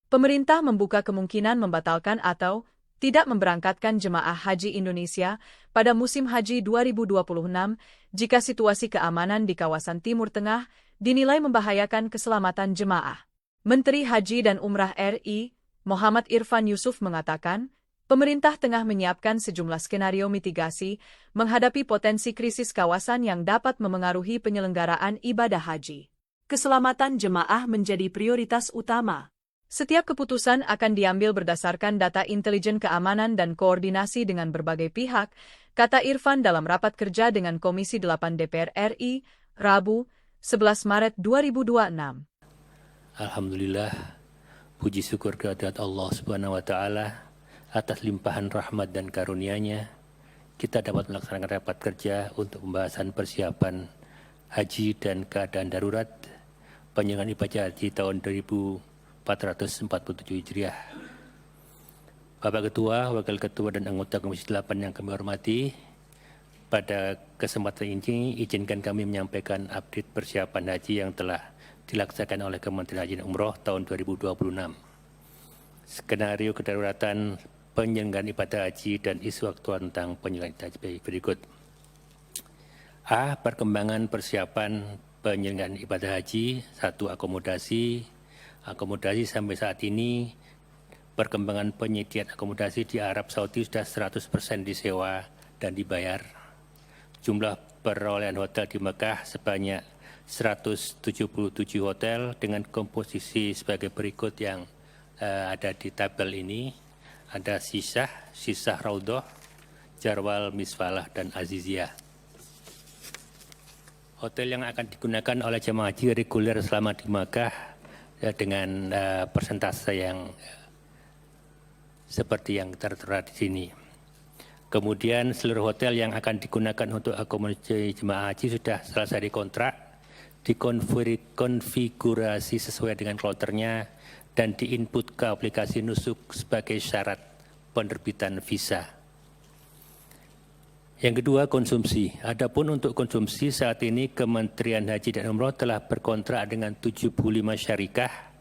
Pemerintah membuka kemungkinan membatalkan atau tidak memberangkatkan jemaah haji Indonesia pada musim haji 2026 jika situasi keamanan di kawasan Timur Tengah dinilai membahayakan keselamatan jemaah. Menteri Haji dan Umrah RI, Muhammad Irfan Yusuf mengatakan, pemerintah tengah menyiapkan sejumlah skenario mitigasi menghadapi potensi krisis kawasan yang dapat memengaruhi penyelenggaraan ibadah haji. Keselamatan jemaah menjadi prioritas utama. Setiap keputusan akan diambil berdasarkan data intelijen keamanan dan koordinasi dengan berbagai pihak, kata Irfan dalam rapat kerja dengan Komisi 8 DPR RI, Rabu, 11 Maret 2026. Alhamdulillah, puji syukur kehadirat Allah Subhanahu wa Ta'ala atas limpahan rahmat dan karunia-Nya. Kita dapat melaksanakan rapat kerja untuk pembahasan persiapan haji dan keadaan darurat penyelenggaraan ibadah haji tahun 1447 Hijriah. Bapak Ketua, Wakil Ketua dan anggota Komisi 8 yang kami hormati, pada kesempatan ini izinkan kami menyampaikan update persiapan haji yang telah dilaksanakan oleh Kementerian Haji dan Umroh tahun 2026. Skenario kedaruratan penyelenggaraan ibadah haji dan isu aktual tentang penyelenggaraan haji berikut. A. Perkembangan persiapan penyelenggaraan ibadah haji. 1. Akomodasi sampai saat ini perkembangan penyediaan akomodasi di Arab Saudi sudah 100% disewa dan dibayar. Jumlah perolehan hotel di Mekah sebanyak 177 hotel dengan komposisi sebagai berikut yang ada di tabel ini. Ada Sisah Raudhoh, Jarwal, Misfalah, dan Aziziyah. Hotel yang akan digunakan oleh jemaah haji reguler selama di Mekah dengan persentase yang seperti yang tertera di sini. Kemudian seluruh hotel yang akan digunakan untuk akomodasi jemaah haji sudah selesai dikontrak, dikonfigurasi sesuai dengan kloternya, dan diinput ke aplikasi Nusuk sebagai syarat penerbitan visa. Yang kedua, konsumsi. Adapun untuk konsumsi, saat ini Kementerian Haji dan Umroh telah berkontrak dengan 75 syarikah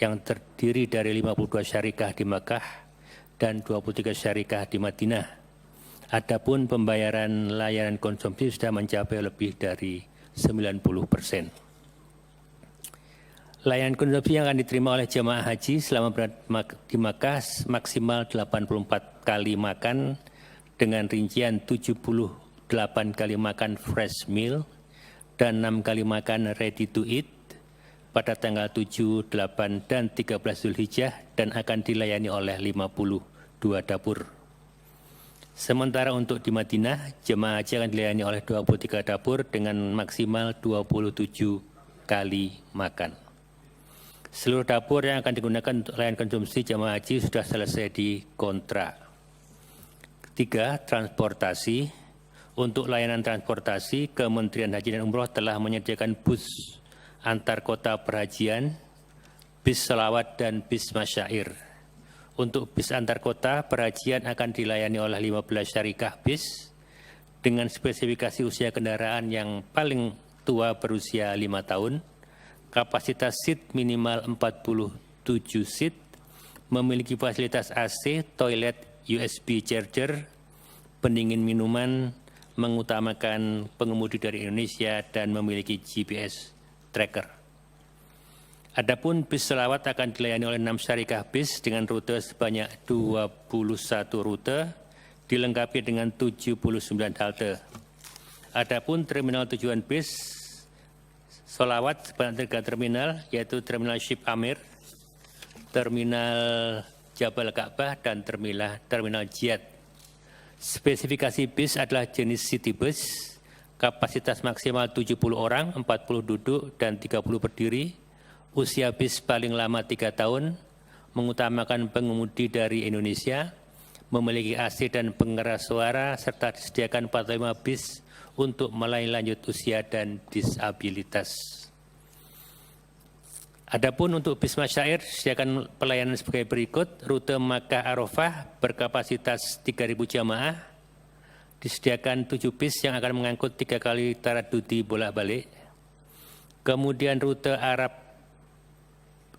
yang terdiri dari 52 syarikah di Makkah dan 23 syarikah di Madinah. Adapun pembayaran layanan konsumsi sudah mencapai lebih dari 90%. Layanan konsumsi yang akan diterima oleh jemaah haji selama berada di Makkah maksimal 84 kali makan dengan rincian 78 kali makan fresh meal dan 6 kali makan ready to eat pada tanggal 7, 8, dan 13 Zulhijjah dan akan dilayani oleh 52 dapur. Sementara untuk di Madinah, jemaah haji akan dilayani oleh 23 dapur dengan maksimal 27 kali makan. Seluruh dapur yang akan digunakan untuk layanan konsumsi jemaah haji sudah selesai dikontrak. 3. Transportasi. Untuk layanan transportasi, Kementerian Haji dan Umroh telah menyediakan bus antar kota perhajian, bis selawat, dan bis masyair. Untuk bis antar kota perhajian akan dilayani oleh 15 syarikah bis dengan spesifikasi usia kendaraan yang paling tua berusia 5 tahun, kapasitas seat minimal 47 seat, memiliki fasilitas AC, toilet, USB charger, pendingin minuman, mengutamakan pengemudi dari Indonesia, dan memiliki GPS tracker. Adapun bis selawat akan dilayani oleh 6 syarikah bis dengan rute sebanyak 21 rute, dilengkapi dengan 79 halte. Adapun terminal tujuan bis selawat sebanyak 3 terminal, yaitu Terminal Ship Amir, Terminal Jabal Ka'bah, dan Terminal Jiyad. Spesifikasi bis adalah jenis city bus, kapasitas maksimal 70 orang, 40 duduk, dan 30 berdiri. Usia bis paling lama 3 tahun, mengutamakan pengemudi dari Indonesia, memiliki AC dan pengeras suara, serta disediakan 45 bis untuk melayani lanjut usia dan disabilitas. Adapun untuk bis masyair, disediakan pelayanan sebagai berikut. Rute Makkah Arafah berkapasitas 3.000 jamaah, disediakan 7 bis yang akan mengangkut 3 kali taradudi bolak-balik. Kemudian rute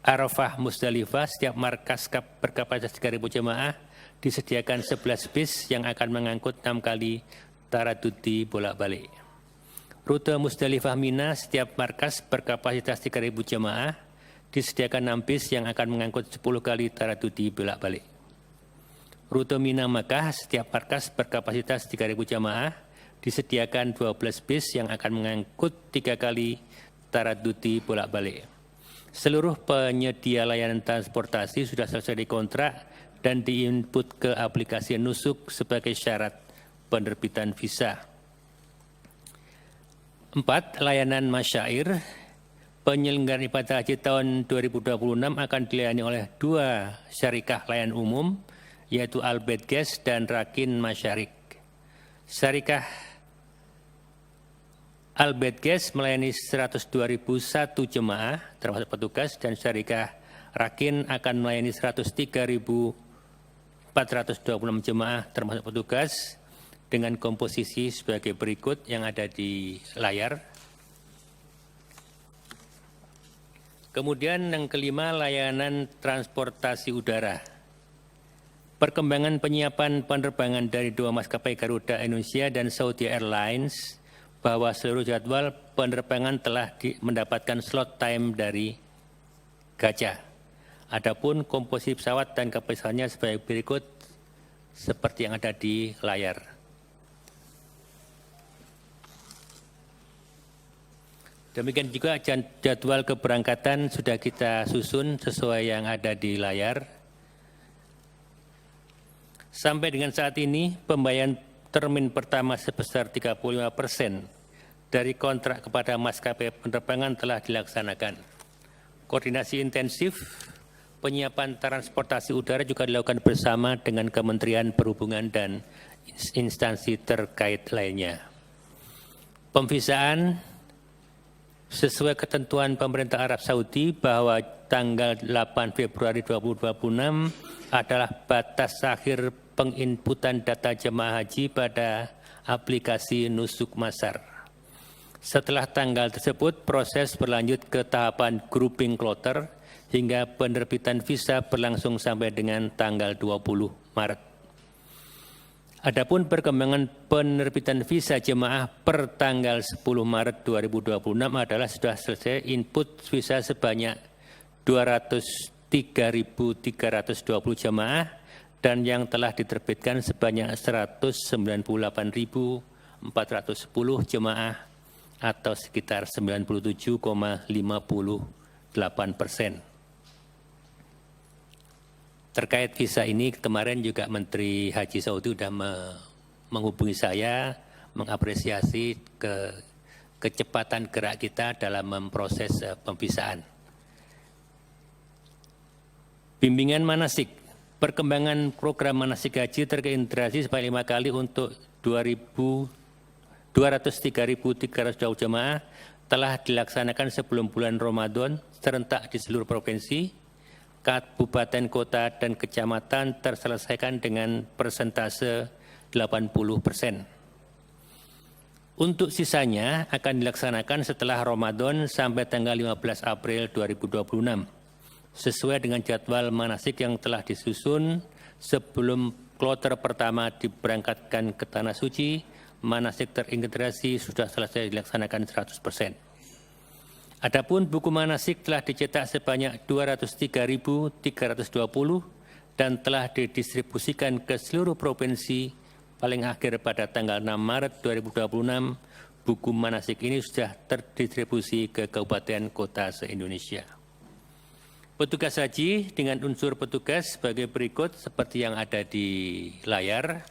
Arafah Musdalifah, setiap markas berkapasitas 3.000 jemaah disediakan 11 bis yang akan mengangkut 6 kali taradudi bolak-balik. Rute Musdalifah Mina, setiap markas berkapasitas 3.000 jemaah disediakan 6 bis yang akan mengangkut 10 kali taradudi bolak-balik. Rute Mina Makkah, setiap markas berkapasitas 3.000 jemaah disediakan 12 bis yang akan mengangkut 3 kali taradudi bolak-balik. Seluruh penyedia layanan transportasi sudah selesai dikontrak dan diinput ke aplikasi Nusuk sebagai syarat penerbitan visa. 4. Layanan masyair. Penyelenggaraan ibadah haji tahun 2026 akan dilayani oleh 2 syarikah layanan umum, yaitu Al-Bedges dan Rakin Masyarik. Syarikah Al-Bedges melayani 102.001 jemaah termasuk petugas, dan syarikah Rakin akan melayani 103.426 jemaah termasuk petugas dengan komposisi sebagai berikut yang ada di layar. Kemudian yang kelima, layanan transportasi udara. Perkembangan penyiapan penerbangan dari 2 maskapai Garuda Indonesia dan Saudi Airlines bahwa seluruh jadwal penerbangan telah mendapatkan slot time dari Gaja. Adapun komposisi pesawat dan kapasitasnya sebagai berikut seperti yang ada di layar. Demikian juga jadwal keberangkatan sudah kita susun sesuai yang ada di layar. Sampai dengan saat ini, pembayaran termin pertama sebesar 35% dari kontrak kepada maskapai penerbangan telah dilaksanakan. Koordinasi intensif penyiapan transportasi udara juga dilakukan bersama dengan Kementerian Perhubungan dan instansi terkait lainnya. Pemvisaan sesuai ketentuan pemerintah Arab Saudi bahwa tanggal 8 Februari 2026 adalah batas akhir penginputan data jemaah haji pada aplikasi Nusuk Masar. Setelah tanggal tersebut, proses berlanjut ke tahapan grouping kloter hingga penerbitan visa berlangsung sampai dengan tanggal 20 Maret. Adapun perkembangan penerbitan visa jemaah per tanggal 10 Maret 2026 adalah sudah selesai input visa sebanyak 203.320 jemaah dan yang telah diterbitkan sebanyak 198.410 jemaah atau sekitar 97,58%. Terkait visa ini, kemarin juga Menteri Haji Saudi sudah menghubungi saya, mengapresiasi kecepatan gerak kita dalam memproses pemvisaan. Bimbingan manasik. Perkembangan program manasik haji terintegrasi sebanyak 5 kali untuk 203.300 jemaah telah dilaksanakan sebelum bulan Ramadan serentak di seluruh provinsi, kabupaten, kota, dan kecamatan terselesaikan dengan persentase 80%. Untuk sisanya akan dilaksanakan setelah Ramadan sampai tanggal 15 April 2026, sesuai dengan jadwal manasik yang telah disusun sebelum kloter pertama diberangkatkan ke Tanah Suci. Manasik terintegrasi sudah selesai dilaksanakan 100%. Adapun buku manasik telah dicetak sebanyak 203.320 dan telah didistribusikan ke seluruh provinsi. Paling akhir pada tanggal 6 Maret 2026, buku manasik ini sudah terdistribusi ke kabupaten kota se-Indonesia. Petugas haji dengan unsur petugas sebagai berikut seperti yang ada di layar.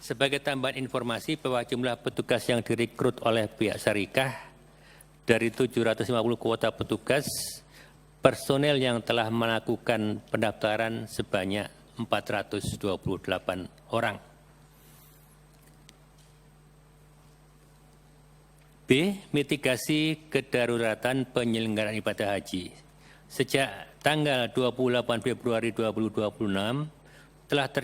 Sebagai tambahan informasi bahwa jumlah petugas yang direkrut oleh pihak syarikah dari 750 kuota petugas, personel yang telah melakukan pendaftaran sebanyak 428 orang. B. Mitigasi kedaruratan penyelenggaraan ibadah haji. Sejak tanggal 28 Februari 2026 telah terjadi